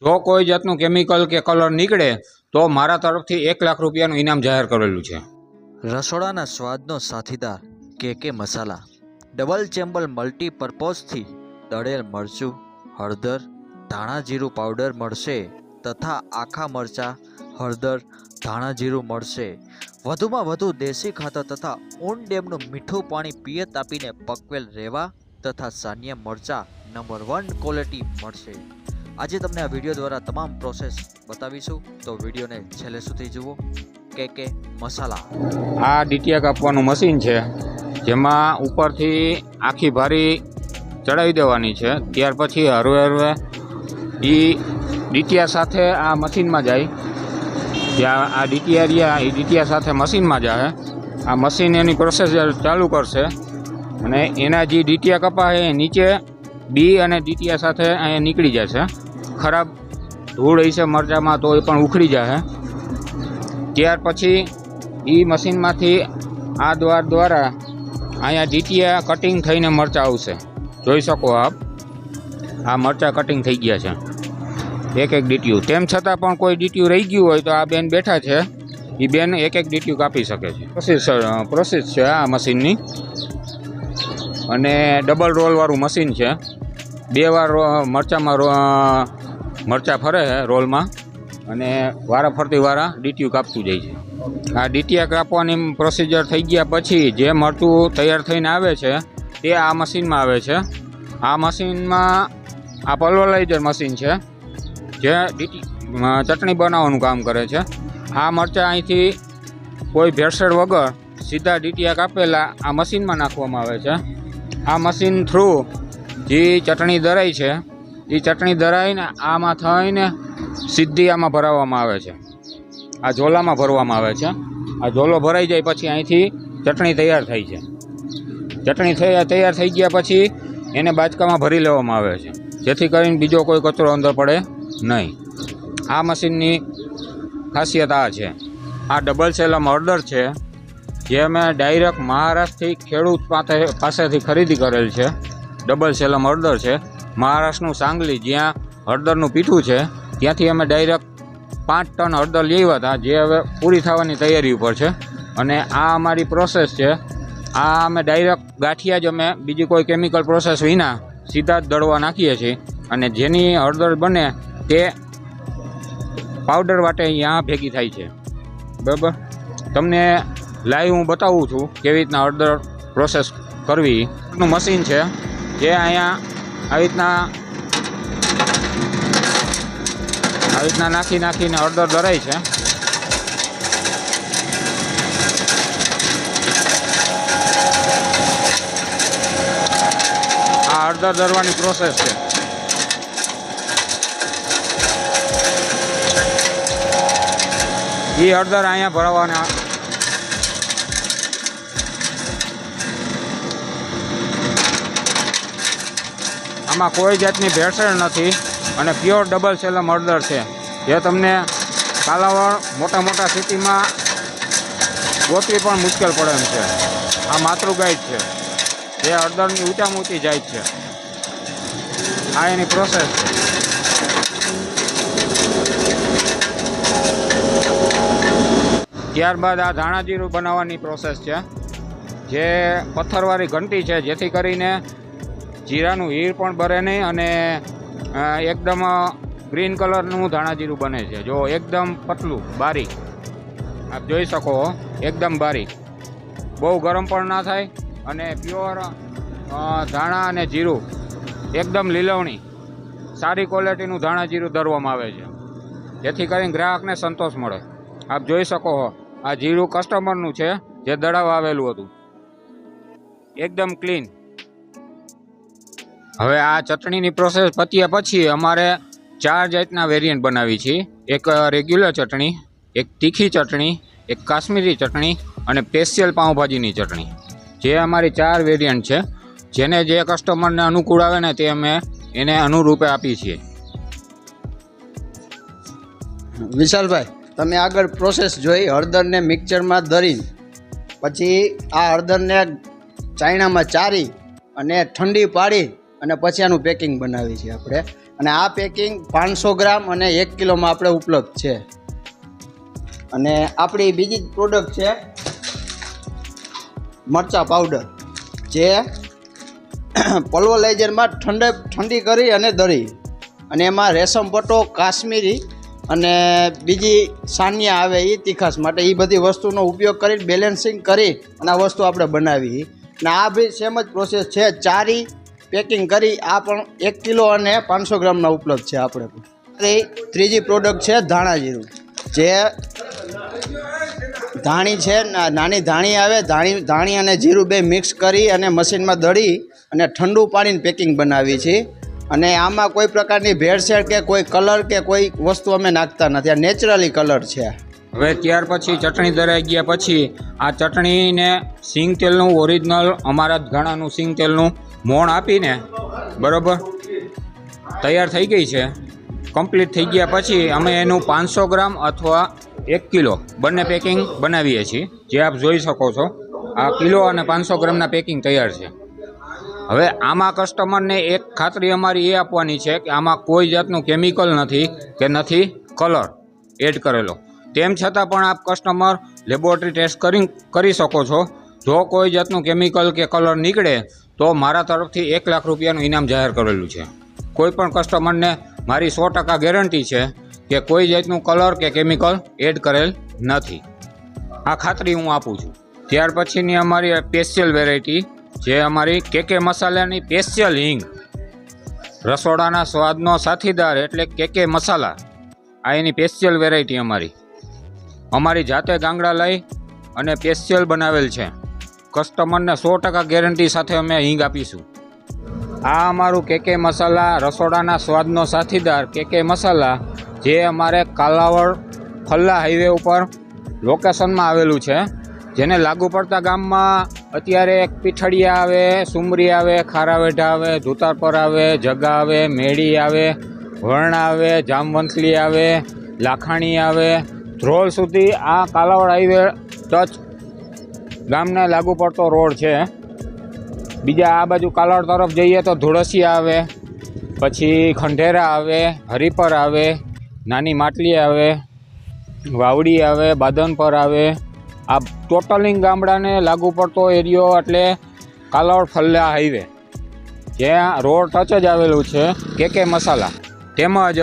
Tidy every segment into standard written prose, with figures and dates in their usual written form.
જો કોઈ જાતનું કેમિકલ કે કલર નીકળે તો મારા તરફથી 1 લાખ રૂપિયાનું ઇનામ જાહેર કરેલું છે। રસોડાના સ્વાદનો સાથીદાર કે મસાલા ડબલ ચેમ્બર મલ્ટીપર્પઝથી દળેલ મરચું, હળદર, ધાણા જીરું પાવડર મળશે તથા આખા મરચાં, હળદર, ધાણા જીરું મળશે। વધુમાં વધુ દેશી ખાતર તથા ઊન ડેમનું મીઠું પાણી પિયત આપીને પકવેલ રેવા તથા સાનિયા મરચાં નંબર 1 ક્વોલિટી મળશે। આજે તમને આ વિડીયો દ્વારા તમામ પ્રોસેસ બતાવીશું, તો વિડીયોને છેલ્લે સુધી જુઓ। કે મસાલા આ ડીટીયા કાપવાનું મશીન છે, જેમાં ઉપરથી આખી ભારી ચડાવી દેવાની છે। ત્યાર પછી હરવે હરવે એ ડીટીયા સાથે આ મશીનમાં જાય। જ્યાં આ ડીટીયા રહ્યા એ ડીટીયા સાથે મશીનમાં જાય। આ મશીન એની પ્રોસેસ ચાલુ કરશે અને એના જે ડીટીયા કપા એ નીચે બી અને ડીટીયા સાથે અહીંયા નીકળી જશે। ખરાબ ધૂળ હશે મરચામાં તો એ પણ ઉખડી જશે। ત્યાર પછી એ મશીનમાંથી આ દ્વાર દ્વારા અહીંયા ડીટીયા કટિંગ થઈને મરચાં આવશે। જોઈ શકો આપ, આ મરચાં કટિંગ થઈ ગયા છે એક ડીટીયું। તેમ છતાં પણ કોઈ ડીટીયું રહી ગયું હોય તો આ બેન બેઠા છે, એ બેન એક ડીટીયું કાપી શકે છે। પ્રોસેસ છે આ મશીનની, અને ડબલ રોલવાળું મશીન છે। 2 વાર મરચાં ફરે છે રોલમાં, અને વારાફરતી ડીટીયું કાપતું જાય છે। આ ડીટીયા કાપવાની પ્રોસિજર થઈ ગયા પછી જે મરચું તૈયાર થઈને આવે છે તે આ મશીનમાં આવે છે। આ મશીનમાં આ પલ્વરાઇઝર મશીન છે, જે ચટણી બનાવવાનું કામ કરે છે। આ મરચાં અહીંથી કોઈ ભેળસેળ વગર સીધા ડીટીયા કાપેલા આ મશીનમાં નાખવામાં આવે છે। આ મશીન થ્રુ જે ચટણી દરાઈ છે એ ચટણી દરાઈને આમાં થઈને સીધી આમાં ભરાવવામાં આવે છે, આ ઝોલામાં ભરવામાં આવે છે। આ ઝોલો ભરાઈ જાય પછી અહીંથી ચટણી તૈયાર થાય છે। ચટણી તૈયાર થઈ ગયા પછી એને બાચકામાં ભરી લેવામાં આવે છે, જેથી કરીને બીજો કોઈ કચરો અંદર પડે નહીં। આ મશીનની ખાસિયત આ છે। આ ડબલ સેલમ હળદર છે, જે અમે ડાયરેક્ટ મહારાષ્ટ્રથી ખેડૂત પાસેથી ખરીદી કરેલ છે। ડબલ સેલમ હળદર છે, મહારાષ્ટ્રનું સાંગલી, જ્યાં હળદરનું પીઠું છે ત્યાંથી અમે ડાયરેક્ટ 5 ટન હળદર લેવા હતા, જે હવે પૂરી થવાની તૈયારી ઉપર છે। અને આ અમારી પ્રોસેસ છે। આ અમે ડાયરેક્ટ ગાંઠિયા જ અમે બીજી કોઈ કેમિકલ પ્રોસેસ વિના સીધા જ દળવા નાખીએ છીએ, અને જેની હળદર બને તે પાવડર વાટે અહીંયા ભેગી થાય છે। બરાબર, તમને લાઈવ હું બતાવું છું કેવી રીતના હળદર પ્રોસેસ કરવી। નું મશીન છે, જે અહીંયા આવી રીતના નાખીને હળદર દરાય છે। આ હળદર દરવાની પ્રોસેસ છે। એ હળદર અહીંયા ભરાવાના, આમાં કોઈ જાતની ભેળસેળ નથી, અને પ્યોર ડબલ સેલમ હળદર છે, જે તમને કાલાવડ મોટા સિટીમાં ગોતવી પણ મુશ્કેલ પડે એમ છે। આ માતૃગાઈડ છે, જે હળદરની ઊંચામાં ઊંચી જાય છે। આ એની પ્રોસેસ છે। ત્યારબાદ આ ધાણા જીરું બનાવવાની પ્રોસેસ છે, જે પથ્થરવાળી ઘંટી છે, જેથી કરીને જીરાનું હીર પણ બરે નહીં, અને એકદમ ગ્રીન કલરનું ધાણા જીરું બને છે। જો એકદમ પતલું બારીક, આપ જોઈ શકો, એકદમ બારીક, બહુ ગરમ પણ ના થાય, અને પ્યોર ધાણા અને જીરું એકદમ લીલવણી સારી ક્વોલિટીનું ધાણા જીરું દરવામાં આવે છે, જેથી કરીને ગ્રાહકને સંતોષ મળે। આપ જોઈ શકો, આ જીરું કસ્ટમરનું છે, જે દળાવવા આવેલું હતું, એકદમ ક્લીન। હવે આ ચટણીની પ્રોસેસ પત્યા પછી અમારે 4 જાતના વેરિયન્ટ બનાવી છે। એક રેગ્યુલર ચટણી, એક તીખી ચટણી, એક કાશ્મીરી ચટણી, અને સ્પેશિયલ પાઉંભાજીની ચટણી, જે અમારી 4 વેરિયન્ટ છે। જેને જે કસ્ટમરને અનુકૂળ આવે ને તે અમે એને અનુરૂપે આપીએ છીએ। વિશાલભાઈ, તમે આગળ પ્રોસેસ જોઈ હળદરને મિક્સરમાં દરી, પછી આ હળદરને ચાયણામાં ચારી અને ઠંડી પાડી અને પછી આનું પેકિંગ બનાવી છે આપણે। અને આ પેકિંગ 500 ગ્રામ અને 1 કિલોમાં આપણે ઉપલબ્ધ છે. અને આપણી બીજી જ પ્રોડક્ટ છે મરચાં પાવડર, જે પલ્વરાઇઝરમાં ઠંડી કરી અને દળી, અને એમાં રેશમ પટ્ટો, કાશ્મીરી અને બીજી સાનિયા આવે એ તીખાશ માટે એ બધી વસ્તુનો ઉપયોગ કરી બેલેન્સિંગ કરી અને આ વસ્તુ આપણે બનાવી. અને આ બી સેમ જ પ્રોસેસ છે. ચારી પેકિંગ કરી આ પણ 1 કિલો અને 500 ગ્રામના ઉપલબ્ધ છે આપણે. ત્રીજી પ્રોડક્ટ છે ધાણા જીરું, જે ધાણી છે, નાની ધાણી આવે, ધાણી અને જીરું બે મિક્સ કરી અને મશીનમાં દળી અને ઠંડુ પાણીની પેકિંગ બનાવી છે. અને આમાં કોઈ પ્રકારની ભેળસેળ કે કોઈ કલર કે કોઈ વસ્તુ અમે નાખતા નથી. આ નેચરલી કલર છે. હવે ત્યાર પછી ચટણી દરાઈ ગયા પછી આ ચટણીને સિંગ તેલનું ઓરિજિનલ અમારા જ ઘણાનું સિંગ તેલનું મોણ આપીને બરાબર તૈયાર થઈ ગઈ છે. કમ્પ્લીટ થઈ ગયા પછી અમે એનું 500 ગ્રામ અથવા 1 કિલો બંને પેકિંગ બનાવીએ છીએ. જે આપ જોઈ શકો છો, આ કિલો અને 500 ગ્રામના પેકિંગ તૈયાર છે. હવે આમાં કસ્ટમરને એક ખાતરી અમારી એ આપવાની છે કે આમાં કોઈ જાતનું કેમિકલ નથી કે નથી કલર એડ કરેલો. તેમ છતાં પણ આપ કસ્ટમર લેબોરેટરી ટેસ્ટ કરી શકો છો. જો કોઈ જાતનું કેમિકલ કે કલર નીકળે તો મારા તરફથી 1 લાખ રૂપિયાનું ઇનામ જાહેર કરેલું છે. કોઈ પણ કસ્ટમરને મારી 100% ગેરંટી છે કે કોઈ જાતનું કલર કે કેમિકલ એડ કરેલ નથી. આ ખાતરી હું આપું છું. ત્યાર પછીની અમારી સ્પેશિયલ વેરાયટી, જે અમારી કેકે મસાલાની સ્પેશિયલ હિંગ, રસોડાના સ્વાદનો સાથીદાર એટલે કેકે મસાલા. આ એની સ્પેશિયલ વેરાયટી અમારી જાતે ગાંગડા લઈ અને સ્પેશિયલ બનાવેલ છે. કસ્ટમરને 100% ગેરંટી સાથે અમે હિંગ આપીશું. આ અમારું કેકે મસાલા, રસોડાના સ્વાદનો સાથીદાર કેકે મસાલા, જે અમારે કાલાવડ ખલ્લા હાઈવે ઉપર લોકેશનમાં આવેલું છે. જેને લાગુ પડતા ગામમાં અત્યારે પીઠળિયા આવે, સુમરી આવે, ખારાવેઢા આવે, ધુતારપર આવે, જગા આવે, મેડી આવે, વરણા આવે, જામવંથલી આવે, લાખાણી આવે, ધ્રોલ સુધી આ કાલાવડ હાઈવે ટચ ગામને લાગુ પડતો રોડ છે. બીજા આ બાજુ કાલાવડ તરફ જઈએ તો ધોળસિયા આવે, પછી ખંઢેરા આવે, હરિપર આવે, નાની માટલી આવે, વાવડી આવે, બાદનપર આવે. આ ટોટલિંગ ગામડાને લાગુ પડતો એરિયો એટલે કાલાવડ ખલ્લા હાઈવે, જ્યાં રોડ ટચ જ આવેલું છે કેકે મસાલા. તેમજ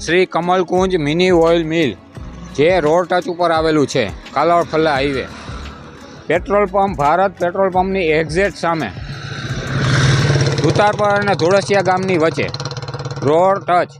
Shri Kamalkunj mini oil mill, જે રોડ ટચ ઉપર આવેલું છે કાલાવડ ખલ્લા highway. Petrol pump, Bharat petrol પંપની એક્ઝેક્ટ સામે, ધુતારપર અને ધોળસિયા ગામની વચ્ચે રોડ ટચ